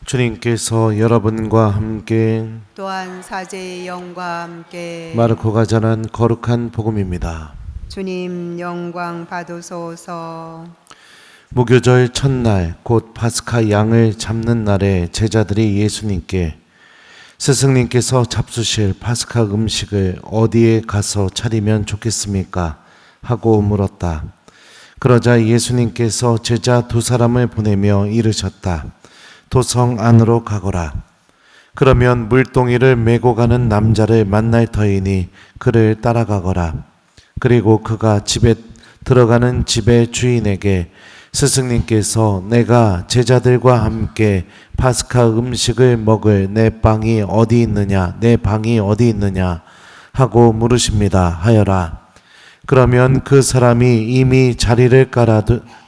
주님께서 여러분과 함께 또한 사제의 영과 함께 마르코가 전한 거룩한 복음입니다. 주님 영광 받으소서. 무교절 첫날 곧 파스카 양을 잡는 날에 제자들이 예수님께 스승님께서 잡수실 파스카 음식을 어디에 가서 차리면 좋겠습니까? 하고 물었다. 그러자 예수님께서 제자 두 사람을 보내며 이르셨다. 도성 안으로 가거라. 그러면 물동이를 메고 가는 남자를 만날 터이니 그를 따라가거라. 그리고 그가 집에 들어가는 집의 주인에게 스승님께서 내가 제자들과 함께 파스카 음식을 먹을 내 방이 어디 있느냐 하고 물으십니다 하여라. 그러면 그 사람이 이미 자리를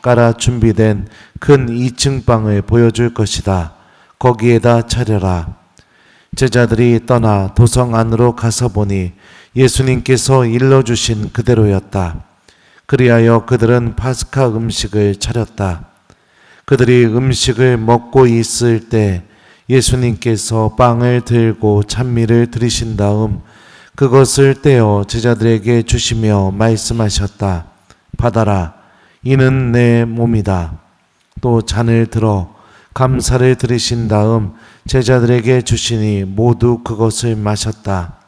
깔아 준비된 큰 2층 방을 보여줄 것이다. 거기에다 차려라. 제자들이 떠나 도성 안으로 가서 보니 예수님께서 일러주신 그대로였다. 그리하여 그들은 파스카 음식을 차렸다. 그들이 음식을 먹고 있을 때 예수님께서 빵을 들고 찬미를 드리신 다음 그것을 떼어 제자들에게 주시며 말씀하셨다. 받아라. 이는 내 몸이다. 또 잔을 들어 감사를 드리신 다음 제자들에게 주시니 모두 그것을 마셨다.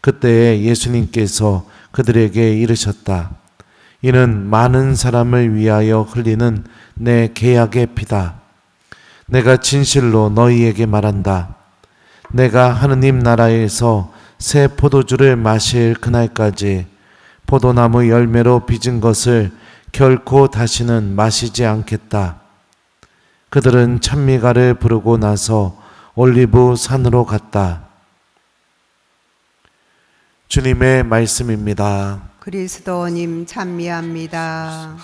그때에 예수님께서 그들에게 이르셨다. 이는 많은 사람을 위하여 흘리는 내 계약의 피다. 내가 진실로 너희에게 말한다. 내가 하느님 나라에서 새 포도주를 마실 그날까지 포도나무 열매로 빚은 것을 결코 다시는 마시지 않겠다. 그들은 찬미가를 부르고 나서 올리브 산으로 갔다. 주님의 말씀입니다. 그리스도님 찬미합니다.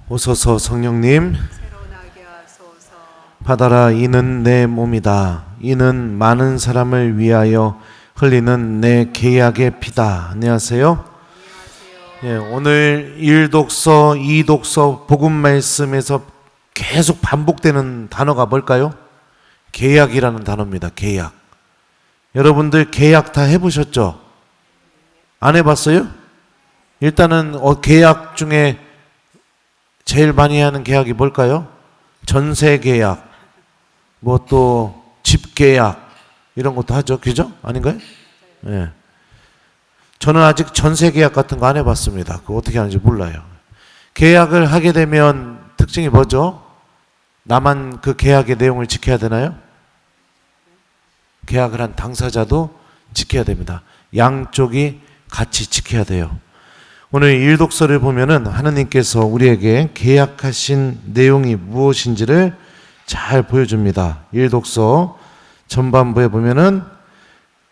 오소서 성령님, 새로나게 하소서. 받아라. 이는 내 몸이다. 이는 많은 사람을 위하여 흘리는 내 계약의 피다. 안녕하세요. 예, 오늘 1독서, 2독서 복음 말씀에서 계속 반복되는 단어가 뭘까요? 계약이라는 단어입니다. 계약. 여러분들 계약 다 해보셨죠? 안 해봤어요? 일단은 계약 중에 제일 많이 하는 계약이 뭘까요? 전세 계약, 뭐 또 집 계약 이런 것도 하죠. 그죠? 아닌가요? 예. 저는 아직 전세 계약 같은 거 안 해봤습니다. 그거 어떻게 하는지 몰라요. 계약을 하게 되면 특징이 뭐죠? 나만 그 계약의 내용을 지켜야 되나요? 계약을 한 당사자도 지켜야 됩니다. 양쪽이 같이 지켜야 돼요. 오늘 1독서를 보면은 하느님께서 우리에게 계약하신 내용이 무엇인지를 잘 보여줍니다. 1독서 전반부에 보면은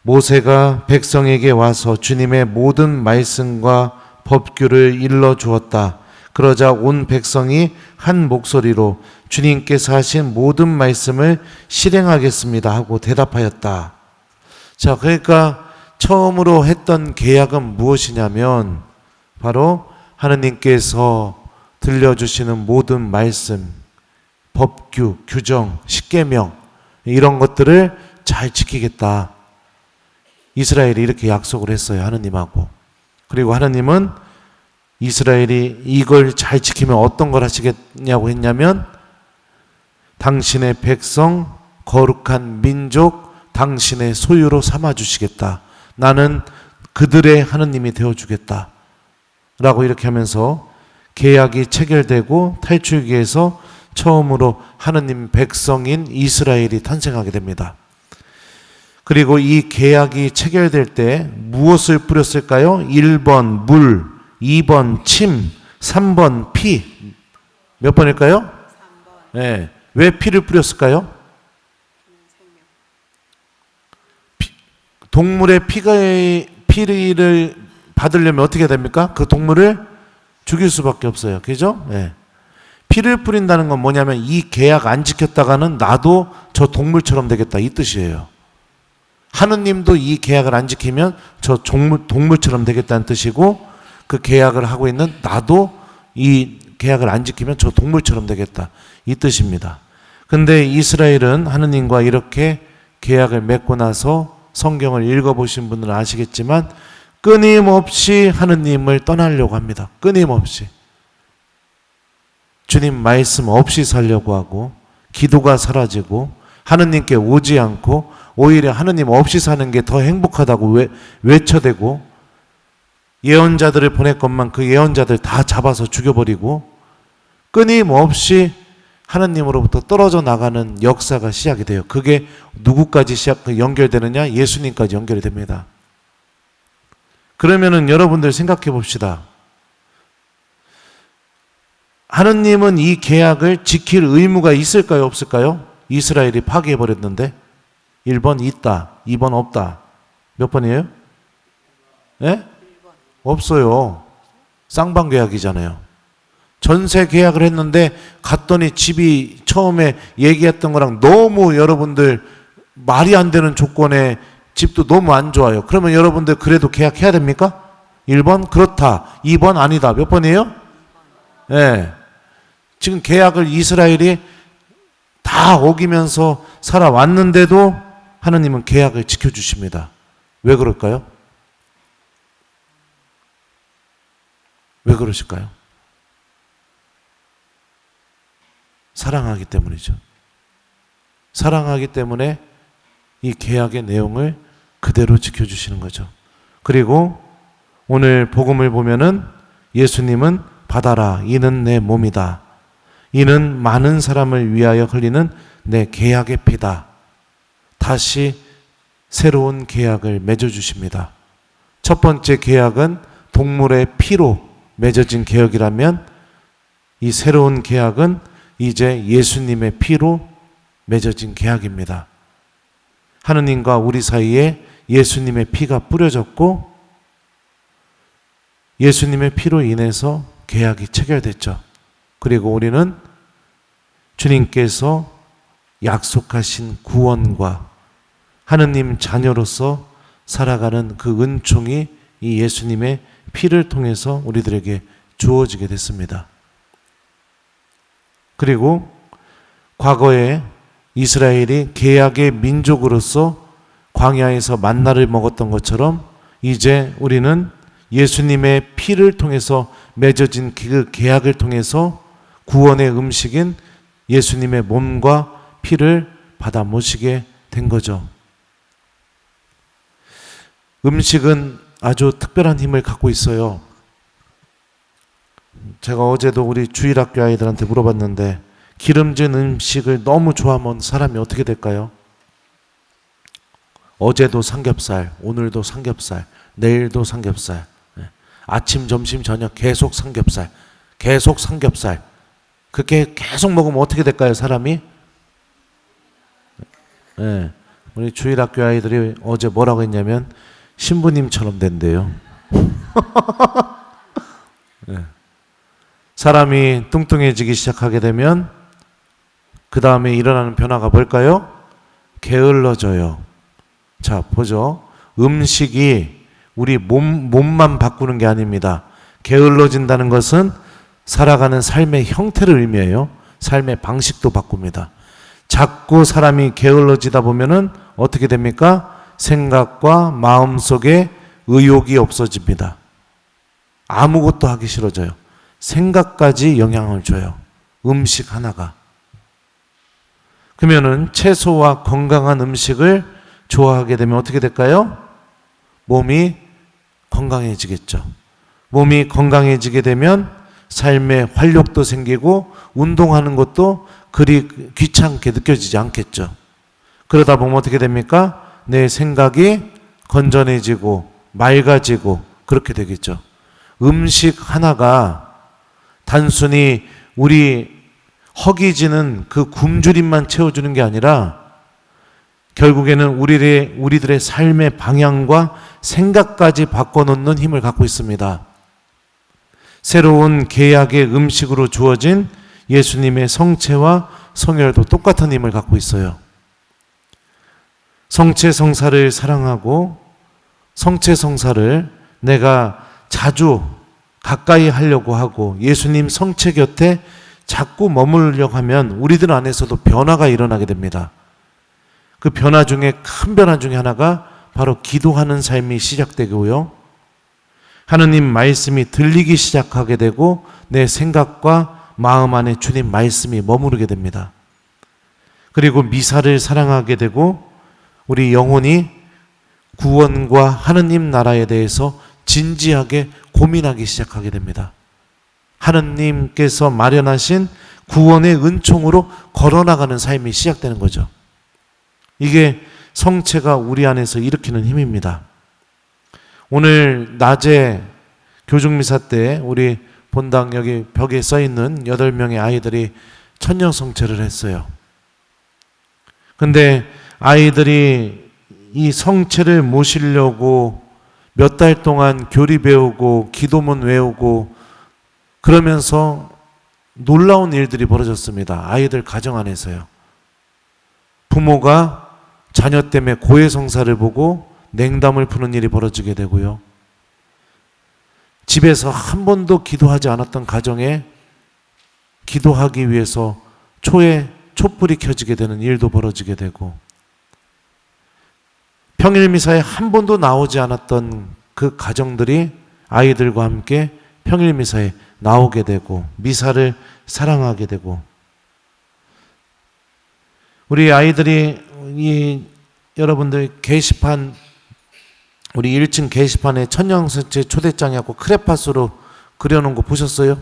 모세가 백성에게 와서 주님의 모든 말씀과 법규를 일러 주었다. 그러자 온 백성이 한 목소리로 주님께서 하신 모든 말씀을 실행하겠습니다 하고 대답하였다. 자, 그러니까 처음으로 했던 계약은 무엇이냐면 바로 하느님께서 들려주시는 모든 말씀, 법규, 규정, 십계명 이런 것들을 잘 지키겠다. 이스라엘이 이렇게 약속을 했어요. 하느님하고. 그리고 하느님은 이스라엘이 이걸 잘 지키면 어떤 걸 하시겠냐고 했냐면 당신의 백성, 거룩한 민족, 당신의 소유로 삼아주시겠다. 나는 그들의 하느님이 되어주겠다. 라고 이렇게 하면서 계약이 체결되고 탈출기에서 처음으로 하느님 백성인 이스라엘이 탄생하게 됩니다. 그리고 이 계약이 체결될 때 무엇을 뿌렸을까요? 1번 물, 2번 침, 3번 피. 몇 번일까요? 3번. 네. 왜 피를 뿌렸을까요? 동물의 피를 받으려면 어떻게 됩니까? 그 동물을 죽일 수밖에 없어요. 그죠? 네. 피를 뿌린다는 건 뭐냐면 이 계약 안 지켰다가는 나도 저 동물처럼 되겠다 이 뜻이에요. 하느님도 이 계약을 안 지키면 저 동물처럼 되겠다는 뜻이고 그 계약을 하고 있는 나도 이 계약을 안 지키면 저 동물처럼 되겠다. 이 뜻입니다. 근데 이스라엘은 하느님과 이렇게 계약을 맺고 나서 성경을 읽어보신 분들은 아시겠지만 끊임없이 하느님을 떠나려고 합니다. 끊임없이. 주님 말씀 없이 살려고 하고 기도가 사라지고 하느님께 오지 않고 오히려 하느님 없이 사는 게 더 행복하다고 외쳐대고 예언자들을 보냈건만 그 예언자들 다 잡아서 죽여버리고 끊임없이 하느님으로부터 떨어져 나가는 역사가 시작이 돼요. 그게 누구까지 연결되느냐? 예수님까지 연결이 됩니다. 그러면은 여러분들 생각해 봅시다. 하느님은 이 계약을 지킬 의무가 있을까요? 없을까요? 이스라엘이 파괴해버렸는데 1번 있다, 2번 없다. 몇 번이에요? 네? 없어요. 쌍방 계약이잖아요. 전세 계약을 했는데 갔더니 집이 처음에 얘기했던 거랑 너무 여러분들 말이 안 되는 조건에 집도 너무 안 좋아요. 그러면 여러분들 그래도 계약해야 됩니까? 1번 그렇다, 2번 아니다. 몇 번이에요? 네. 지금 계약을 이스라엘이 다 어기면서 살아왔는데도 하나님은 계약을 지켜주십니다. 왜 그럴까요? 왜 그러실까요? 사랑하기 때문이죠. 사랑하기 때문에 이 계약의 내용을 그대로 지켜주시는 거죠. 그리고 오늘 복음을 보면은 예수님은 받아라, 이는 내 몸이다. 이는 많은 사람을 위하여 흘리는 내 계약의 피다. 다시 새로운 계약을 맺어주십니다. 첫 번째 계약은 동물의 피로 맺어진 계약이라면 이 새로운 계약은 이제 예수님의 피로 맺어진 계약입니다. 하느님과 우리 사이에 예수님의 피가 뿌려졌고 예수님의 피로 인해서 계약이 체결됐죠. 그리고 우리는 주님께서 약속하신 구원과 하느님 자녀로서 살아가는 그 은총이 이 예수님의 피를 통해서 우리들에게 주어지게 됐습니다. 그리고 과거에 이스라엘이 계약의 민족으로서 광야에서 만나를 먹었던 것처럼 이제 우리는 예수님의 피를 통해서 맺어진 그 계약을 통해서 구원의 음식인 예수님의 몸과 피를 받아 모시게 된 거죠. 음식은 아주 특별한 힘을 갖고 있어요. 제가 어제도 우리 주일학교 아이들한테 물어봤는데 기름진 음식을 너무 좋아하면 사람이 어떻게 될까요? 어제도 삼겹살, 오늘도 삼겹살, 내일도 삼겹살, 아침, 점심, 저녁 계속 삼겹살, 계속 삼겹살. 그렇게 계속 먹으면 어떻게 될까요, 사람이? 네. 우리 주일학교 아이들이 어제 뭐라고 했냐면 신부님처럼 된대요. 네. 사람이 뚱뚱해지기 시작하게 되면 그 다음에 일어나는 변화가 뭘까요? 게을러져요. 자, 보죠. 음식이 우리 몸만 바꾸는 게 아닙니다. 게을러진다는 것은 살아가는 삶의 형태를 의미해요. 삶의 방식도 바꿉니다. 자꾸 사람이 게을러지다 보면은 어떻게 됩니까? 생각과 마음 속에 의욕이 없어집니다. 아무것도 하기 싫어져요. 생각까지 영향을 줘요. 음식 하나가. 그러면은 채소와 건강한 음식을 좋아하게 되면 어떻게 될까요? 몸이 건강해지겠죠. 몸이 건강해지게 되면 삶에 활력도 생기고 운동하는 것도 그리 귀찮게 느껴지지 않겠죠. 그러다 보면 어떻게 됩니까? 내 생각이 건전해지고 맑아지고 그렇게 되겠죠. 음식 하나가 단순히 우리 허기지는 그 굶주림만 채워주는 게 아니라 결국에는 우리들의 삶의 방향과 생각까지 바꿔놓는 힘을 갖고 있습니다. 새로운 계약의 음식으로 주어진 예수님의 성체와 성혈도 똑같은 힘을 갖고 있어요. 성체 성사를 사랑하고 성체 성사를 내가 자주 가까이 하려고 하고 예수님 성체 곁에 자꾸 머무르려고 하면 우리들 안에서도 변화가 일어나게 됩니다. 그 변화 중에 큰 변화 중에 하나가 바로 기도하는 삶이 시작되고요. 하느님 말씀이 들리기 시작하게 되고 내 생각과 마음 안에 주님 말씀이 머무르게 됩니다. 그리고 미사를 사랑하게 되고 우리 영혼이 구원과 하느님 나라에 대해서 진지하게 고민하기 시작하게 됩니다. 하느님께서 마련하신 구원의 은총으로 걸어나가는 삶이 시작되는 거죠. 이게 성체가 우리 안에서 일으키는 힘입니다. 오늘 낮에 교중미사 때 우리 본당 여기 벽에 써있는 8명의 아이들이 천년성체를 했어요. 근데 아이들이 이 성체를 모시려고 몇 달 동안 교리 배우고 기도문 외우고 그러면서 놀라운 일들이 벌어졌습니다. 아이들 가정 안에서요. 부모가 자녀 때문에 고해성사를 보고 냉담을 푸는 일이 벌어지게 되고요. 집에서 한 번도 기도하지 않았던 가정에 기도하기 위해서 촛불이 켜지게 되는 일도 벌어지게 되고, 평일미사에 한 번도 나오지 않았던 그 가정들이 아이들과 함께 평일미사에 나오게 되고 미사를 사랑하게 되고, 우리 아이들이 여러분들 게시판, 우리 1층 게시판에 천년성체 초대장이었고 크레파스로 그려놓은 거 보셨어요?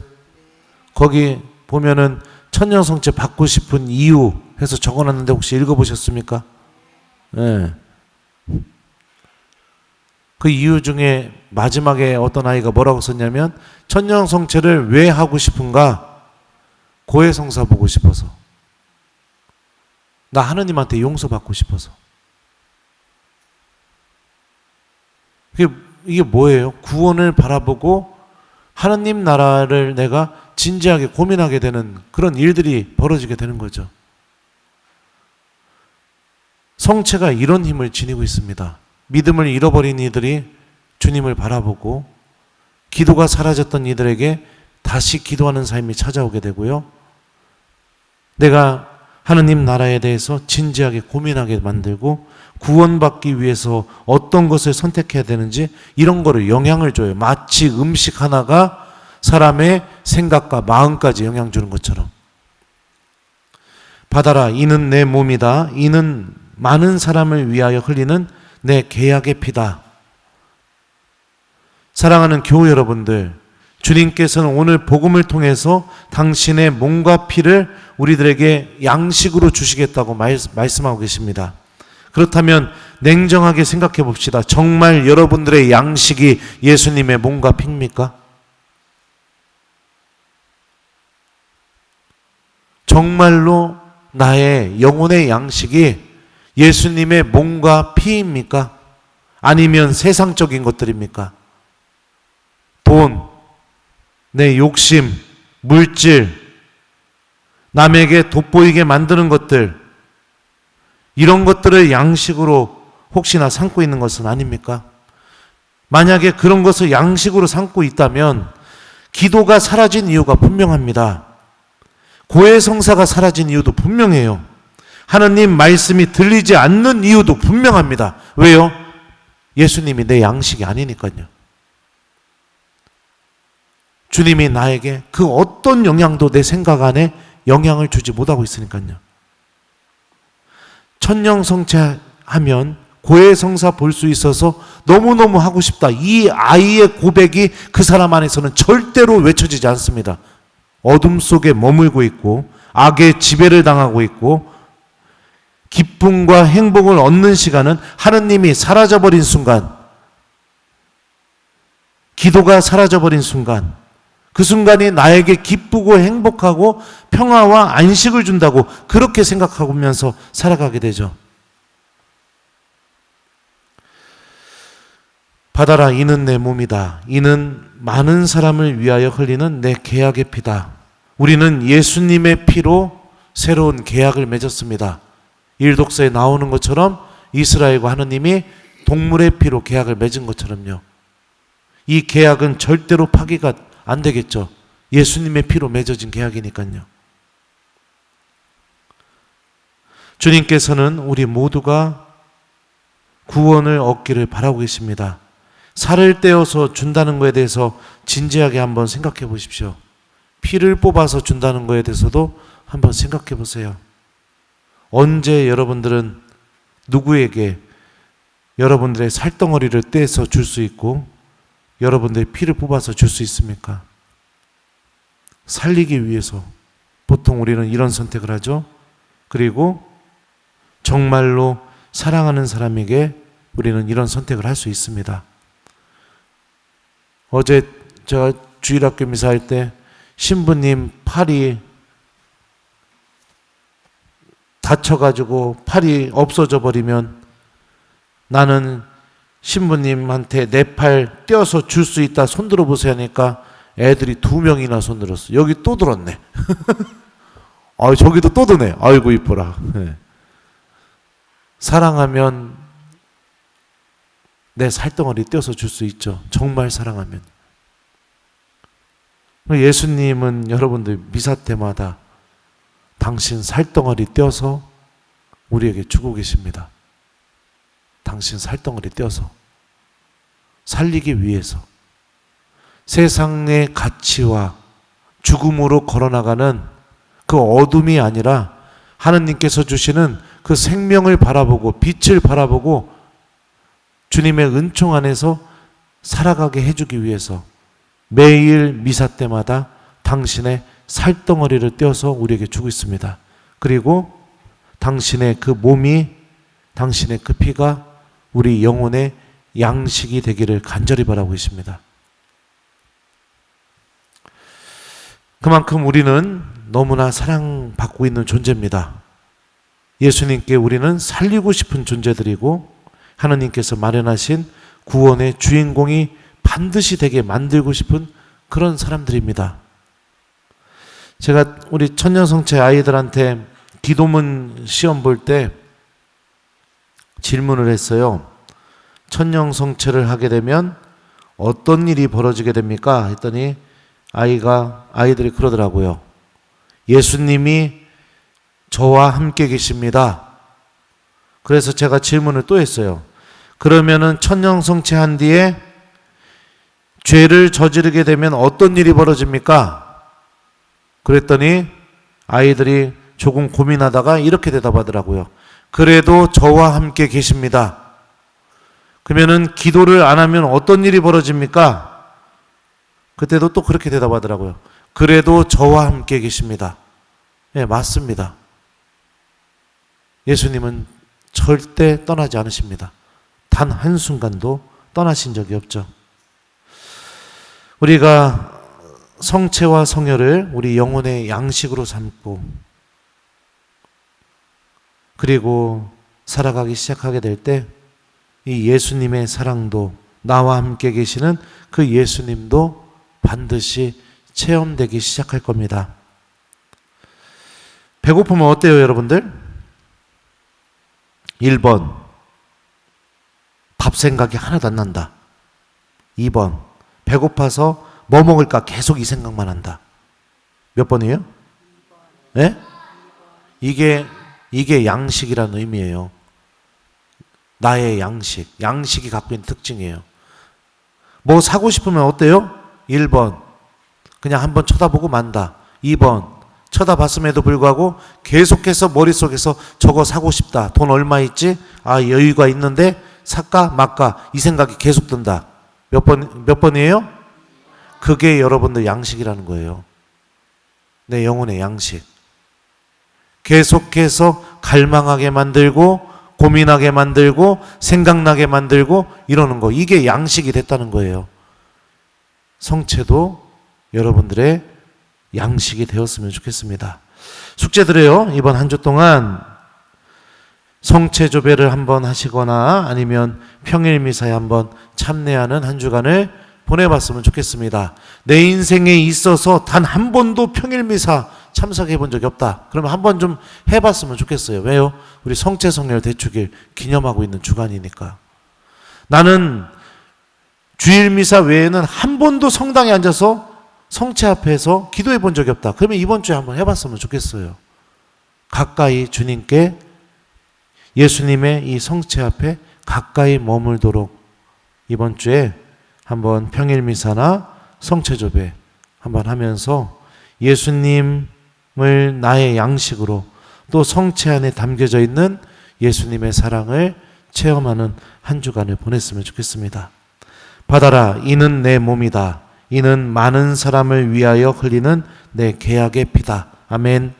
거기 보면은 천년성체 받고 싶은 이유 해서 적어놨는데 혹시 읽어보셨습니까? 네. 그 이유 중에 마지막에 어떤 아이가 뭐라고 썼냐면, 천년성체를 왜 하고 싶은가? 고해성사 보고 싶어서. 나 하느님한테 용서받고 싶어서. 이게 뭐예요? 구원을 바라보고 하느님 나라를 내가 진지하게 고민하게 되는 그런 일들이 벌어지게 되는 거죠. 성체가 이런 힘을 지니고 있습니다. 믿음을 잃어버린 이들이 주님을 바라보고 기도가 사라졌던 이들에게 다시 기도하는 삶이 찾아오게 되고요. 내가 하느님 나라에 대해서 진지하게 고민하게 만들고 구원받기 위해서 어떤 것을 선택해야 되는지 이런 거를 영향을 줘요. 마치 음식 하나가 사람의 생각과 마음까지 영향 주는 것처럼. 받아라, 이는 내 몸이다. 이는 많은 사람을 위하여 흘리는 내 계약의 피다. 사랑하는 교우 여러분들, 주님께서는 오늘 복음을 통해서 당신의 몸과 피를 우리들에게 양식으로 주시겠다고 말씀하고 계십니다. 그렇다면 냉정하게 생각해 봅시다. 정말 여러분들의 양식이 예수님의 몸과 피입니까? 정말로 나의 영혼의 양식이 예수님의 몸과 피입니까? 아니면 세상적인 것들입니까? 돈, 내 욕심, 물질, 남에게 돋보이게 만드는 것들, 이런 것들을 양식으로 혹시나 삼고 있는 것은 아닙니까? 만약에 그런 것을 양식으로 삼고 있다면 기도가 사라진 이유가 분명합니다. 고해성사가 사라진 이유도 분명해요. 하느님 말씀이 들리지 않는 이유도 분명합니다. 왜요? 예수님이 내 양식이 아니니까요. 주님이 나에게 그 어떤 영향도 내 생각 안에 영향을 주지 못하고 있으니까요. 천년성체하면 고해성사 볼 수 있어서 너무너무 하고 싶다. 이 아이의 고백이 그 사람 안에서는 절대로 외쳐지지 않습니다. 어둠 속에 머물고 있고 악의 지배를 당하고 있고 기쁨과 행복을 얻는 시간은 하느님이 사라져버린 순간, 기도가 사라져버린 순간, 그 순간이 나에게 기쁘고 행복하고 평화와 안식을 준다고 그렇게 생각하면서 살아가게 되죠. 받아라, 이는 내 몸이다. 이는 많은 사람을 위하여 흘리는 내 계약의 피다. 우리는 예수님의 피로 새로운 계약을 맺었습니다. 일독서에 나오는 것처럼 이스라엘과 하느님이 동물의 피로 계약을 맺은 것처럼요. 이 계약은 절대로 파기가 안 되겠죠. 예수님의 피로 맺어진 계약이니까요. 주님께서는 우리 모두가 구원을 얻기를 바라고 계십니다. 살을 떼어서 준다는 것에 대해서 진지하게 한번 생각해 보십시오. 피를 뽑아서 준다는 것에 대해서도 한번 생각해 보세요. 언제 여러분들은 누구에게 여러분들의 살덩어리를 떼서 줄 수 있고 여러분들의 피를 뽑아서 줄 수 있습니까? 살리기 위해서 보통 우리는 이런 선택을 하죠. 그리고 정말로 사랑하는 사람에게 우리는 이런 선택을 할 수 있습니다. 어제 제가 주일학교 미사할 때 신부님 팔이 다쳐가지고 팔이 없어져 버리면 나는 신부님한테 내 팔 떼어서 줄 수 있다 손들어 보세요 하니까 애들이 2명이나 손들었어. 여기 또 들었네. 아, 저기도 또 드네. 아이고 이뻐라. 네. 사랑하면 내 살덩어리 떼어서 줄 수 있죠. 정말 사랑하면. 예수님은 여러분들 미사 때마다 당신 살덩어리 떼어서 우리에게 주고 계십니다. 당신 살덩어리 떼어서 살리기 위해서 세상의 가치와 죽음으로 걸어나가는 그 어둠이 아니라 하느님께서 주시는 그 생명을 바라보고 빛을 바라보고 주님의 은총 안에서 살아가게 해주기 위해서 매일 미사 때마다 당신의 살덩어리를 떼어서 우리에게 주고 있습니다. 그리고 당신의 그 몸이, 당신의 그 피가 우리 영혼의 양식이 되기를 간절히 바라고 계십니다. 그만큼 우리는 너무나 사랑받고 있는 존재입니다. 예수님께 우리는 살리고 싶은 존재들이고 하나님께서 마련하신 구원의 주인공이 반드시 되게 만들고 싶은 그런 사람들입니다. 제가 우리 천년성체 아이들한테 기도문 시험 볼 때 질문을 했어요. 천년성체를 하게 되면 어떤 일이 벌어지게 됩니까? 했더니 아이들이 그러더라고요. 예수님이 저와 함께 계십니다. 그래서 제가 질문을 또 했어요. 그러면은 천년성체 한 뒤에 죄를 저지르게 되면 어떤 일이 벌어집니까? 그랬더니 아이들이 조금 고민하다가 이렇게 대답하더라고요. 그래도 저와 함께 계십니다. 그러면은 기도를 안 하면 어떤 일이 벌어집니까? 그때도 또 그렇게 대답하더라고요. 그래도 저와 함께 계십니다. 네, 맞습니다. 예수님은 절대 떠나지 않으십니다. 단 한순간도 떠나신 적이 없죠. 우리가 성체와 성혈을 우리 영혼의 양식으로 삼고 그리고 살아가기 시작하게 될 때 이 예수님의 사랑도 나와 함께 계시는 그 예수님도 반드시 체험되기 시작할 겁니다. 배고프면 어때요, 여러분들? 1번, 밥 생각이 하나도 안 난다. 2번, 배고파서 뭐 먹을까 계속 이 생각만 한다. 몇 번이에요? 네? 이게 양식이라는 의미예요. 나의 양식. 양식이 갖고 있는 특징이에요. 뭐 사고 싶으면 어때요? 1번, 그냥 한번 쳐다보고 만다. 2번, 쳐다봤음에도 불구하고 계속해서 머릿속에서 저거 사고 싶다. 돈 얼마 있지? 아, 여유가 있는데 살까 말까 이 생각이 계속 든다. 몇 번이에요? 그게 여러분들 양식이라는 거예요. 내 영혼의 양식. 계속해서 갈망하게 만들고 고민하게 만들고 생각나게 만들고 이러는 거. 이게 양식이 됐다는 거예요. 성체도 여러분들의 양식이 되었으면 좋겠습니다. 숙제드려요. 이번 한 주 동안 성체조배를 한번 하시거나 아니면 평일미사에 한번 참내하는 한 주간을 보내봤으면 좋겠습니다. 내 인생에 있어서 단 한 번도 평일미사 참석해 본 적이 없다. 그러면 한번 좀 해봤으면 좋겠어요. 왜요? 우리 성체성렬 대축일 기념하고 있는 주간이니까. 나는 주일미사 외에는 한 번도 성당에 앉아서 성체 앞에서 기도해 본 적이 없다. 그러면 이번 주에 한번 해봤으면 좋겠어요. 가까이 주님께 예수님의 이 성체 앞에 가까이 머물도록 이번 주에 한번 평일 미사나 성체조배 한번 하면서 예수님을 나의 양식으로 또 성체 안에 담겨져 있는 예수님의 사랑을 체험하는 한 주간을 보냈으면 좋겠습니다. 받아라, 이는 내 몸이다. 이는 많은 사람을 위하여 흘리는 내 계약의 피다. 아멘.